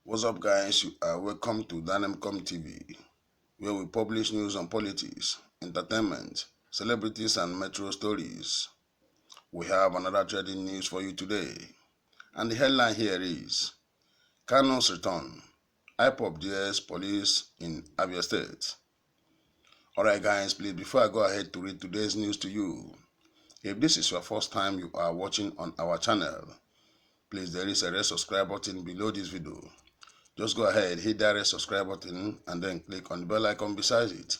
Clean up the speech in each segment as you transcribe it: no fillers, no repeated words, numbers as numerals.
What's up, guys? You are welcome to Nnemdi TV, where we publish news on politics, entertainment, celebrities, and metro stories. We have another trending news for you today, and the headline here is Kanu's return. IPOB DS police in Abia State. Alright, guys, please, before I go ahead to read today's news to you, if this is your first time you are watching on our channel, please, there is a red subscribe button below this video. Just go ahead, hit that red subscribe button and then click on the bell icon beside it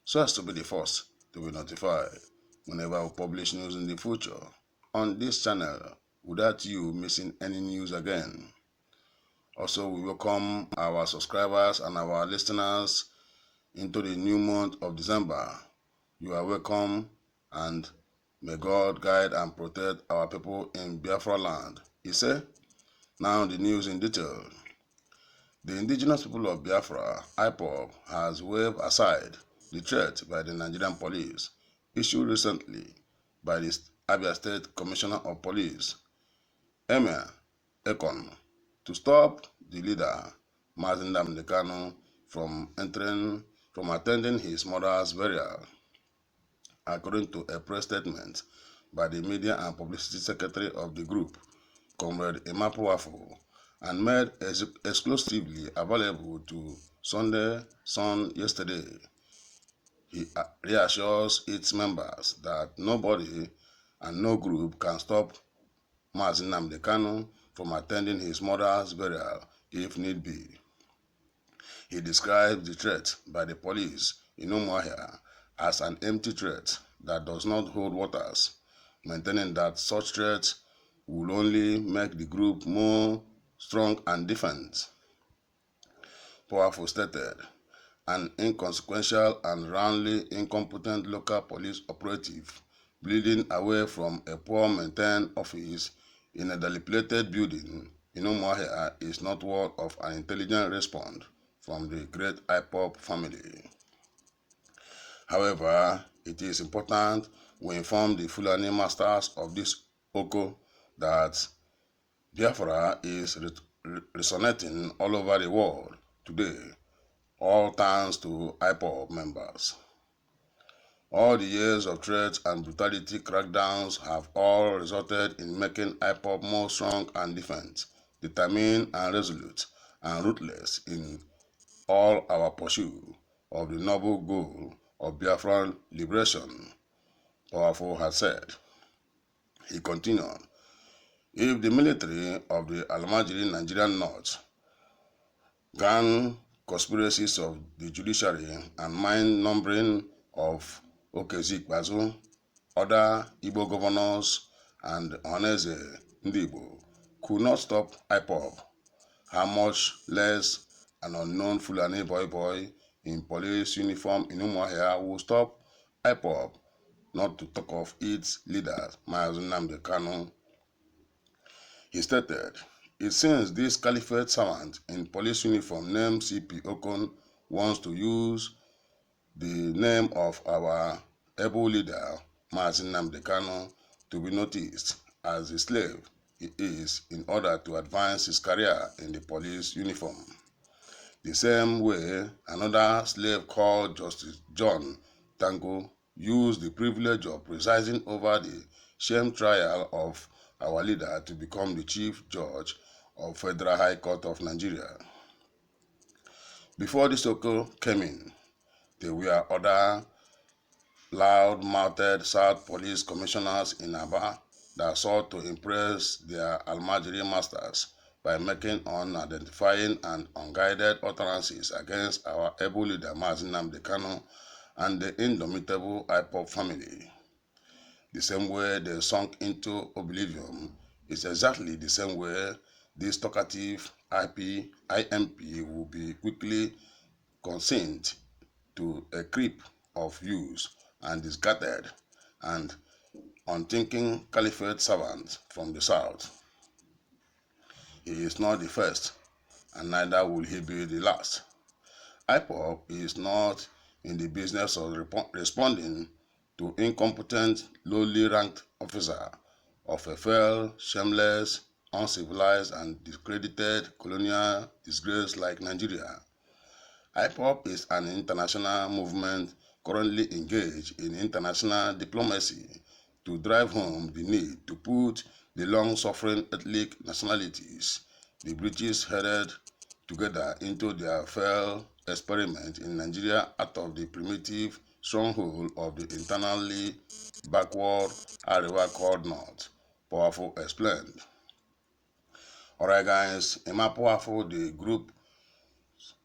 so as to be the first to be notified whenever we publish news in the future on this channel without you missing any news again. Also, we welcome our subscribers and our listeners into the new month of December. You are welcome, and may God guide and protect our people in Biafra land. He said, now the news in detail. The indigenous people of Biafra, IPOB, has waved aside the threat by the Nigerian police issued recently by the Abia State Commissioner of Police, Emir Ekon, to stop the leader, Mazi Nnemdi Kanu, from attending his mother's burial. According to a press statement by the Media and Publicity Secretary of the group, Comrade Emmanuel, and made exclusively available to Sunday Sun yesterday, he reassures its members that nobody and no group can stop Mazi Nnemdi Kanu from attending his mother's burial if need be. He describes the threat by the police in Umuahia as an empty threat that does not hold waters, maintaining that such threats will only make the group more strong and defiant. Powerful stated, an inconsequential and roundly incompetent local police operative bleeding away from a poor-maintained office in a dilapidated building in Umuahia is not worth of an intelligent response from the great IPOB family. However, it is important we inform the Fulani masters of this Oko that Biafra is resonating all over the world today, all thanks to IPOB members. All the years of threats and brutality crackdowns have all resulted in making IPOB more strong and defiant, determined and resolute, and ruthless in all our pursuit of the noble goal of Biafran liberation, Powerful has said. He continued, if the military of the Almajiri Nigerian North, gang conspiracies of the judiciary, and mind-numbering of Okezikbazu, other Igbo governors, and Oneze Ndibo could not stop IPOB, how much less an unknown Fulani boy in police uniform in Umuahia will stop IPOB, not to talk of its leader, Mazi Nnemdi Kanu. He stated, it seems this caliphate servant in police uniform named CP Okon wants to use the name of our able leader, Mazi Nnemdi Kanu, to be noticed as the slave he is in order to advance his career in the police uniform. The same way, another slave called Justice John Tango used the privilege of presiding over the sham trial of our leader to become the chief judge of Federal High Court of Nigeria. Before this Oko came in, there were other loud-mouthed South police commissioners in Aba that sought to impress their Almajiri masters by making unidentifying and unguided utterances against our able leader Mazi Nnemdi Kanu and the indomitable IPOB family. The same way they sunk into oblivion is exactly the same way this talkative IMP will be quickly consigned to a creep of views and discarded and unthinking caliphate servant from the south. He is not the first, and neither will he be the last. IPOB is not in the business of responding to incompetent, lowly ranked officer of a fell, shameless, uncivilized and discredited colonial disgrace like Nigeria. IPOB is an international movement currently engaged in international diplomacy to drive home the need to put the long-suffering ethnic nationalities the British headed together into their failed experiment in Nigeria out of the primitive stronghold of the internally backward Arewa called North. Powerful explained. Alright guys, Emma Powerful, the group,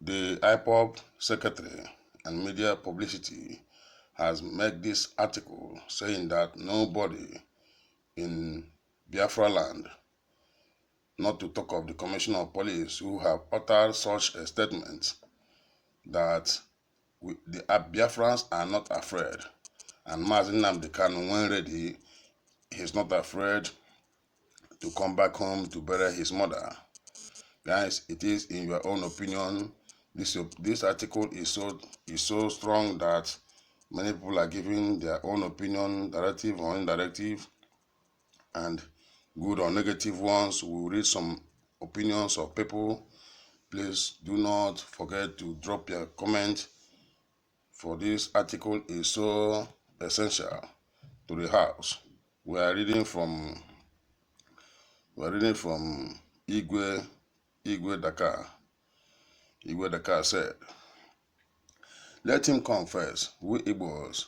the IPOB secretary and media publicity has made this article saying that nobody in Biafra land, not to talk of the commissioner of police who have uttered such a statement, that the Biafrans are not afraid. And Mazi Nnemdi Kanu, when ready, he's not afraid to come back home to bury his mother. Guys, it is in your own opinion. This article is so strong that many people are giving their own opinion, directive or indirective, and good or negative ones. We'll read some opinions of people. Please do not forget to drop your comment, for this article is so essential to the house. We are reading from Igwe Dakar. Igwe Dakar said, "Let him come first. We Igbos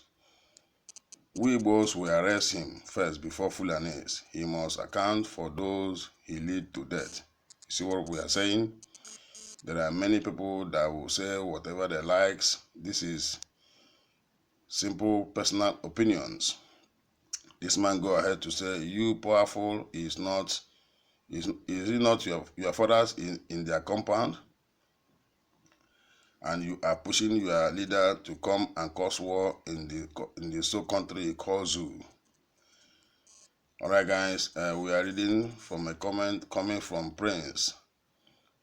will arrest him first before Fulanis. He must account for those he lead to death." You see what we are saying? There are many people that will say whatever they likes. This is simple personal opinions. This man go ahead to say, you Powerful is it not your fathers in their compound? And you are pushing your leader to come and cause war in the so country called Zoo. Alright guys, we are reading from a comment coming from Prince.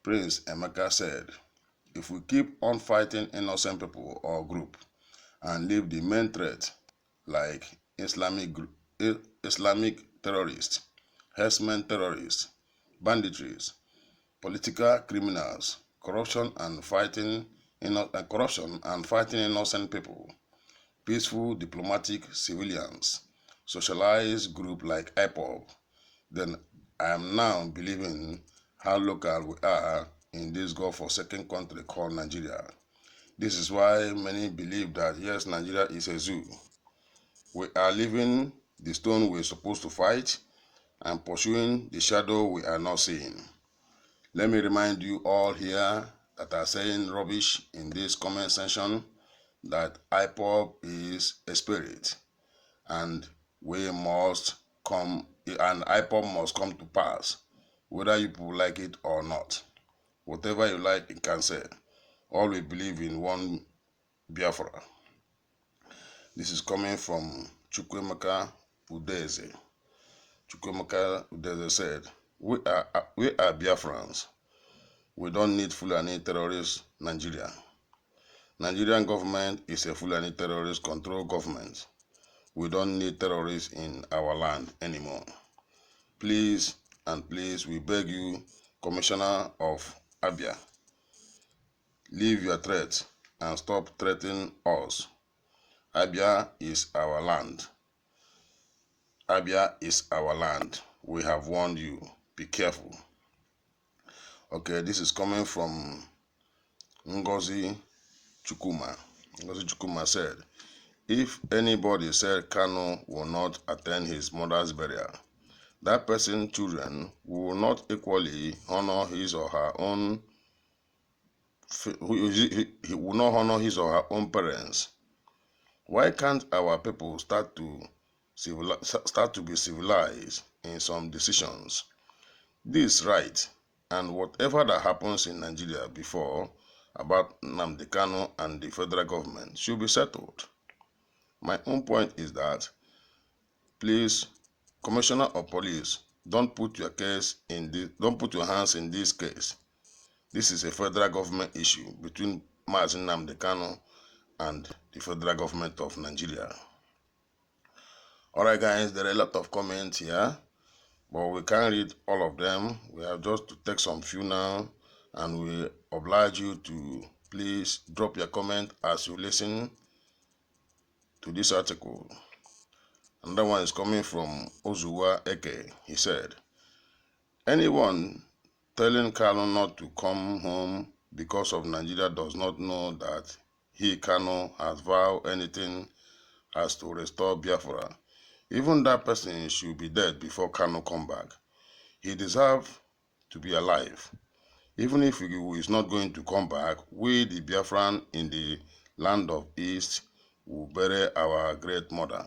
Prince Emeka said, "If we keep on fighting innocent people or group and leave the main threat like Islamic terrorists, herdsmen terrorists, banditries, political criminals, corruption and fighting innocent people, peaceful diplomatic civilians, socialized group like IPOB, then I am now believing how local we are in this God-forsaken country called Nigeria. This is why many believe that yes, Nigeria is a zoo. We are living the stone we're supposed to fight and pursuing the shadow we are not seeing." Let me remind you all here that are saying rubbish in this comment section that IPOB is a spirit and IPOB must come to pass, whether you people like it or not. Whatever you like, you can say. All we believe in one Biafra. This is coming from Chukwemeka Udeze. Chukwemeka Udeze said, we are Biafrans. We don't need Fulani terrorist Nigeria. Nigerian government is a Fulani terrorist control government. We don't need terrorists in our land anymore. Please and please, we beg you, Commissioner of Abia, leave your threats and stop threatening us. Abia is our land. Abia is our land. We have warned you. Be careful. Okay, this is coming from Ngozi Chukuma. Ngozi Chukuma said, "If anybody said Kanu will not attend his mother's burial, that person's children will not equally honor his or her own. He will not honor his or her own parents. Why can't our people start to be civilized in some decisions? This is right, and whatever that happens in Nigeria before about Nnemdi Kanu and the federal government should be settled." My own point is that, please, Commissioner of Police, don't put your hands in this case. This is a federal government issue between Mazi Nnemdi Kanu and the federal government of Nigeria. Alright guys, there are a lot of comments here. but we can't read all of them. We have just to take some few now, and we oblige you to please drop your comment as you listen to this article. Another one is coming from Ozuwa Eke. He said, anyone telling Kanu not to come home because of Nigeria does not know that he, Kanu, has vowed anything as to restore Biafra. Even that person should be dead before Kanu come back. He deserves to be alive. Even if he is not going to come back, we, the Biafran in the land of East, will bury our great mother.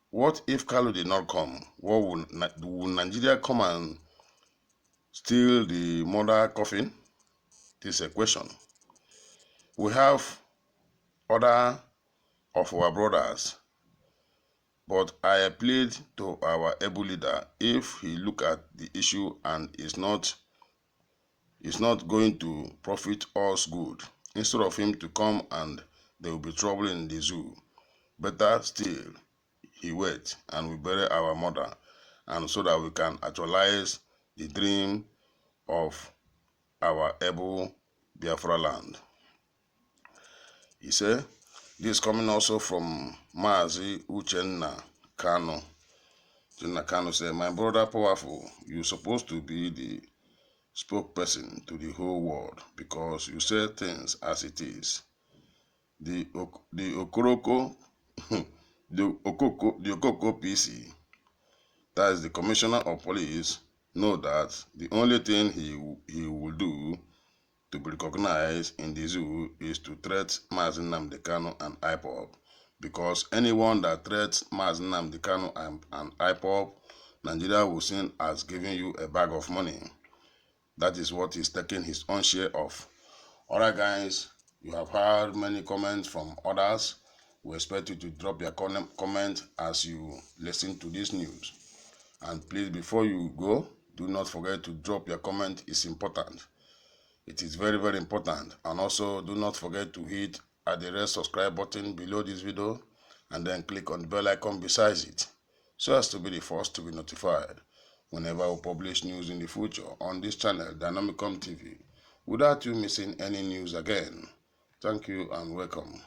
What if Kanu did not come? What will Nigeria come and steal the mother coffin? This is a question. We have other of our brothers, but I plead to our able leader, if he look at the issue and is not going to profit us good, instead of him to come and there will be trouble in the zoo, better still he wait and we bury our mother, and so that we can actualize the dream of our able Biafra land. He said, this coming also from Mazi Kanu. Kanu said, my brother Powerful, you're supposed to be the spokesperson to the whole world because you say things as it is. The Okoko PC, that is the Commissioner of Police, know that the only thing he will do to be recognized in the zoo is to threat Mazi Nnemdi Kanu and IPOB, because anyone that threats Mazi Nnemdi Kanu and IPOB, Nigeria will see as giving you a bag of money. That is what he's taking his own share of. Alright guys, you have heard many comments from others. We expect you to drop your comment as you listen to this news. And please, before you go, do not forget to drop your comment. It's important. It is very, very important. And also, do not forget to hit the red subscribe button below this video and then click on the bell icon besides it, so as to be the first to be notified whenever we publish news in the future on this channel, Dynamicom TV, without you missing any news again. Thank you and welcome.